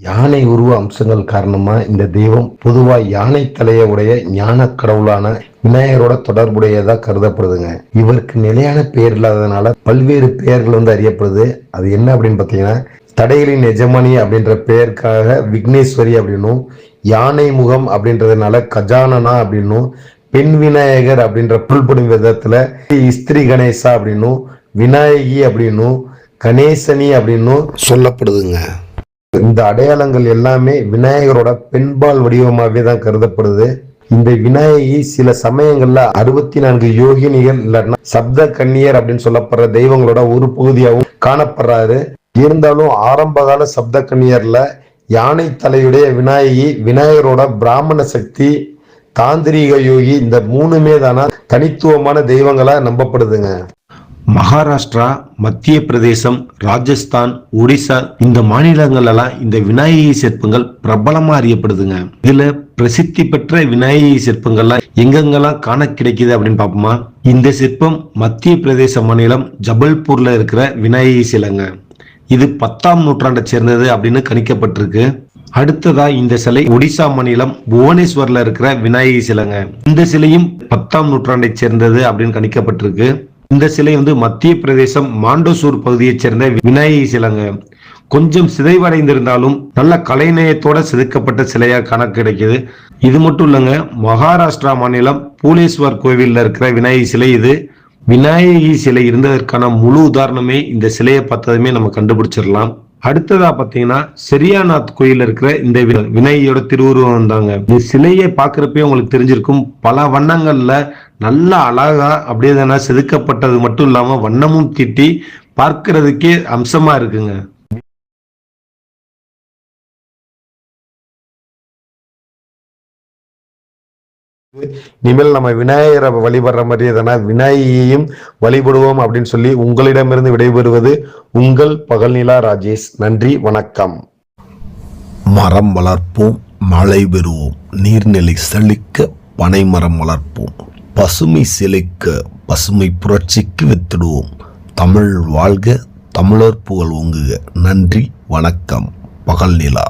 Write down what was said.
யானை உருவ அம்சங்கள் காரணமா இந்த தெய்வம் பொதுவா யானை தலைய உடைய ஞான கடவுளான விநாயகரோட தொடர்புடையதா கருதப்படுதுங்க. இவருக்கு நிலையான பெயர் இல்லாததுனால பல்வேறு பெயர்கள் அறியப்படுது. அது என்ன அப்படின்னு பாத்தீங்கன்னா, தடைகளின் எஜமானி அப்படின்ற பெயருக்காக விக்னேஸ்வரி அப்படின்னும், யானை முகம் அப்படின்றதுனால கஜானனா அப்படின்னும், பெண் விநாயகர் அப்படின்ற பொருள்படும் விதத்துல இஸ்திரி கணேசா அப்படின்னும், விநாயகி அப்படின்னும், கணேசனி அப்படின்னும் சொல்லப்படுதுங்க. இந்த அடையாளங்கள் எல்லாமே விநாயகரோட பெண்பால் வடிவமாகவே தான் கருதப்படுது. இந்த விநாயகி சில சமயங்கள்ல 64 யோகினிகள் இல்லைன்னா சப்த கன்னியர் அப்படின்னு சொல்லப்படுற தெய்வங்களோட ஒரு பகுதியாகவும் காணப்படுறாரு. இருந்தாலும் ஆரம்பகால சப்த கன்னியர்ல யானை தலையுடைய விநாயகி, விநாயகரோட பிராமண சக்தி, தாந்திரிக யோகி, இந்த மூணுமே தானா தனித்துவமான தெய்வங்களா நம்பப்படுதுங்க. மகாராஷ்டிரா, மத்திய பிரதேசம், ராஜஸ்தான், ஒடிசா இந்த மாநிலங்கள் எல்லாம் இந்த விநாயகி சிற்பங்கள் பிரபலமா அறியப்படுதுங்க. இதுல பிரசித்தி பெற்ற விநாயகி சிற்பங்கள்லாம் எங்கெங்கெல்லாம் காண கிடைக்குது அப்படின்னு பாப்போமா. இந்த சிற்பம் மத்திய பிரதேச மாநிலம் ஜபல்பூர்ல இருக்கிற விநாயகி சிலைங்க. இது 10ஆம் நூற்றாண்டை சேர்ந்தது அப்படின்னு கணிக்கப்பட்டிருக்கு. அடுத்ததா இந்த சிலை ஒடிசா மாநிலம் புவனேஸ்வர்ல இருக்கிற விநாயகி சிலைங்க. இந்த சிலையும் 10ஆம் நூற்றாண்டை சேர்ந்தது அப்படின்னு கணிக்கப்பட்டிருக்கு. இந்த சிலை மத்திய பிரதேசம் மாண்டோசூர் பகுதியைச் சேர்ந்த விநாயகி சிலைங்க. கொஞ்சம் சிதைவடைந்திருந்தாலும் நல்ல கலைநயத்தோட செதுக்கப்பட்ட சிலையா காண கிடைக்குது. இது மட்டும் இல்லைங்க, மகாராஷ்டிரா மாநிலம் பூலேஸ்வர் கோவில்ல இருக்கிற விநாயகி சிலை இது. விநாயகி சிலை இருந்ததற்கான முழு உதாரணமே இந்த சிலையை பார்த்ததுமே நம்ம கண்டுபிடிச்சிடலாம். அடுத்ததா பாத்தீங்கன்னா செரியாநாத் கோயில் இருக்கிற இந்த விநாயகியோட திருவுருவம் வந்தாங்க. இந்த சிலையை பாக்குறப்பே உங்களுக்கு தெரிஞ்சிருக்கும், பல வண்ணங்கள்ல நல்ல அழகா அப்படியே தானே செதுக்கப்பட்டது மட்டும் இல்லாம வண்ணமும் தீட்டி பார்க்கிறதுக்கே அம்சமா இருக்குங்க. இனிமேல் நம்ம விநாயகரை வழிபடுற மாதிரி எதனா விநாயகியையும் வழிபடுவோம் அப்படின்னு சொல்லி உங்களிடமிருந்து விடைபெறுவது உங்கள் பகல்நிலா ராஜேஷ். நன்றி, வணக்கம். மரம் வளர்ப்போம், மழை பெறுவோம், நீர்நிலை செழிக்க பனை மரம் வளர்ப்போம், பசுமை செழிக்க பசுமை புரட்சிக்கு வித்திடுவோம். தமிழ் வாழ்க, தமிழர் புகழ் ஓங்குக. நன்றி, வணக்கம். பகல்நிலா.